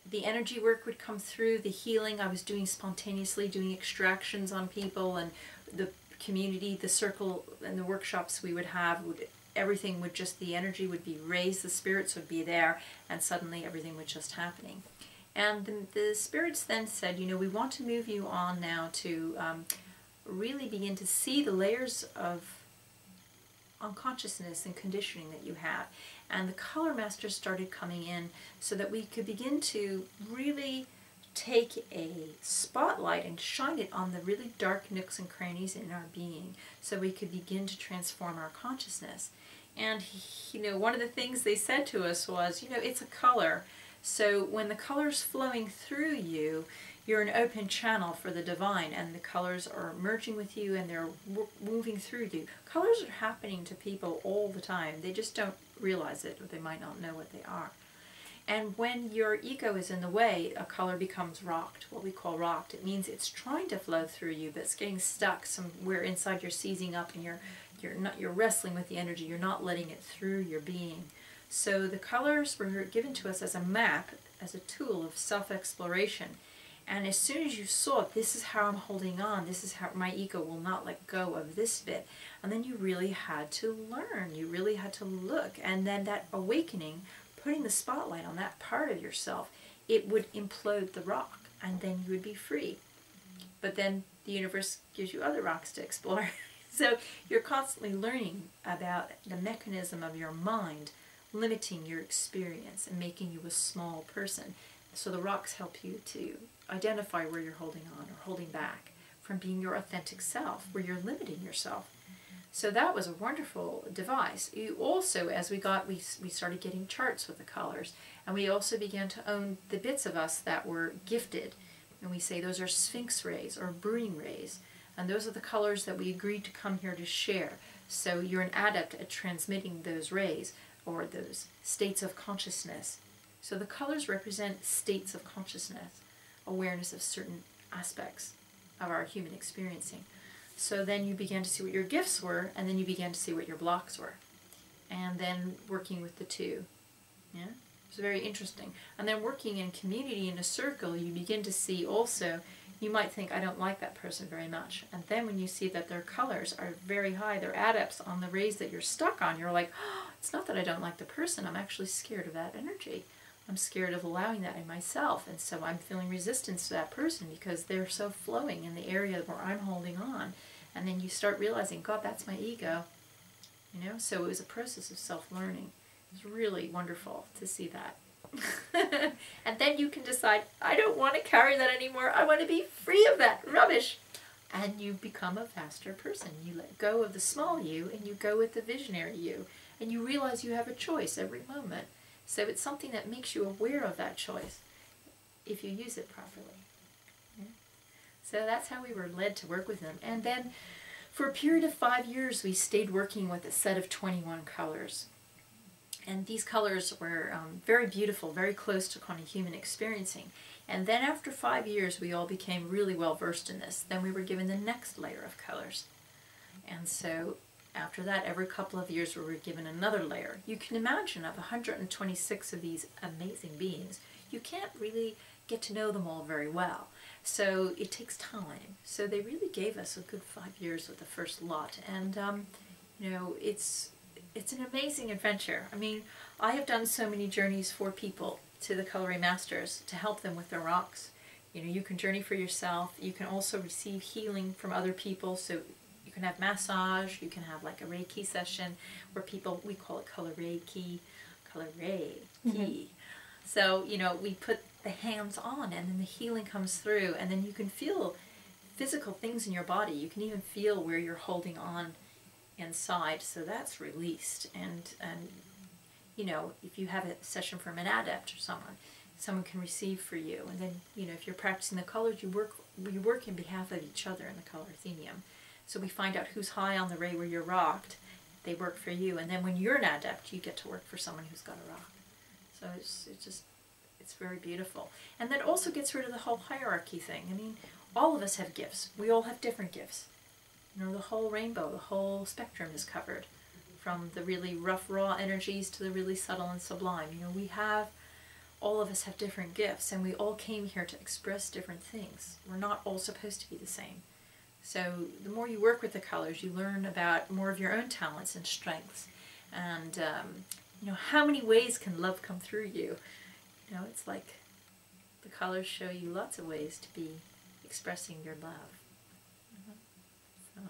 the energy work would come through, the healing I was doing spontaneously, doing extractions on people, and the community, the circle, and the workshops we would have, everything would just, the energy would be raised, the spirits would be there, and suddenly everything was just happening. And the spirits then said, you know, we want to move you on now to really begin to see the layers of unconsciousness and conditioning that you have. And the color masters started coming in so that we could begin to really take a spotlight and shine it on the really dark nooks and crannies in our being, so we could begin to transform our consciousness. And, you know, one of the things they said to us was, you know, it's a color. So when the color's flowing through you, you're an open channel for the divine, and the colors are merging with you and they're moving through you. Colors are happening to people all the time. They just don't realize it, or they might not know what they are. And when your ego is in the way, a color becomes rocked, what we call rocked. It means it's trying to flow through you, but it's getting stuck somewhere inside. You're seizing up, and you're wrestling with the energy. You're not letting it through your being. So the colors were given to us as a map, as a tool of self-exploration. And as soon as you saw it, this is how I'm holding on, this is how my ego will not let go of this bit. And then you really had to learn, you really had to look. And then that awakening, putting the spotlight on that part of yourself, it would implode the rock, and then you would be free. But then the universe gives you other rocks to explore. So you're constantly learning about the mechanism of your mind limiting your experience and making you a small person. So the rocks help you to identify where you're holding on or holding back from being your authentic self, where you're limiting yourself. So that was a wonderful device. You also, as we started getting charts with the colors, and we also began to own the bits of us that were gifted. And we say those are Sphinx rays or brooding rays. And those are the colors that we agreed to come here to share. So you're an adept at transmitting those rays, or those states of consciousness. So the colors represent states of consciousness, awareness of certain aspects of our human experiencing. So then you began to see what your gifts were, and then you began to see what your blocks were. And then working with the two. Yeah? It was very interesting. And then working in community, in a circle, you begin to see also, you might think, I don't like that person very much. And then when you see that their colors are very high, they're adepts on the rays that you're stuck on, you're like, oh, it's not that I don't like the person, I'm actually scared of that energy. I'm scared of allowing that in myself, and so I'm feeling resistance to that person because they're so flowing in the area where I'm holding on. And then you start realizing, God, that's my ego. You know, so it was a process of self-learning. It was really wonderful to see that. And then you can decide, I don't want to carry that anymore. I want to be free of that rubbish. And you become a faster person. You let go of the small you, and you go with the visionary you. And you realize you have a choice every moment. So it's something that makes you aware of that choice if you use it properly. Yeah? So that's how we were led to work with them. And then for a period of 5 years, we stayed working with a set of 21 colors. And these colors were very beautiful, very close to kind of human experiencing. And then after 5 years, we all became really well versed in this. Then we were given the next layer of colors. And so after that, every couple of years we were given another layer. You can imagine, of 126 of these amazing beings, you can't really get to know them all very well. So it takes time. So they really gave us a good 5 years with the first lot. And, you know, it's an amazing adventure. I mean, I have done so many journeys for people to the Colour Ray Masters to help them with their rocks. You know, you can journey for yourself. You can also receive healing from other people. So you can have massage. You can have like a Reiki session where people, we call it Colour Reiki, Colour Ray Key. So, you know, we put the hands on, and then the healing comes through, and then you can feel physical things in your body. You can even feel where you're holding on inside, so that's released. And you know, if you have a session from an adept or someone can receive for you. And then, you know, if you're practicing the colors, you work in behalf of each other in the color thenium. So we find out who's high on the ray where you're rocked, they work for you, and then when you're an adept, you get to work for someone who's got a rock. So it's very beautiful. And that also gets rid of the whole hierarchy thing. I mean, all of us have gifts. We all have different gifts. You know, the whole rainbow, the whole spectrum is covered, from the really rough, raw energies to the really subtle and sublime. You know, we have all of us have different gifts, and we all came here to express different things. We're not all supposed to be the same. So the more you work with the colors, you learn about more of your own talents and strengths. And, you know, how many ways can love come through you? You know, it's like the colors show you lots of ways to be expressing your love. So.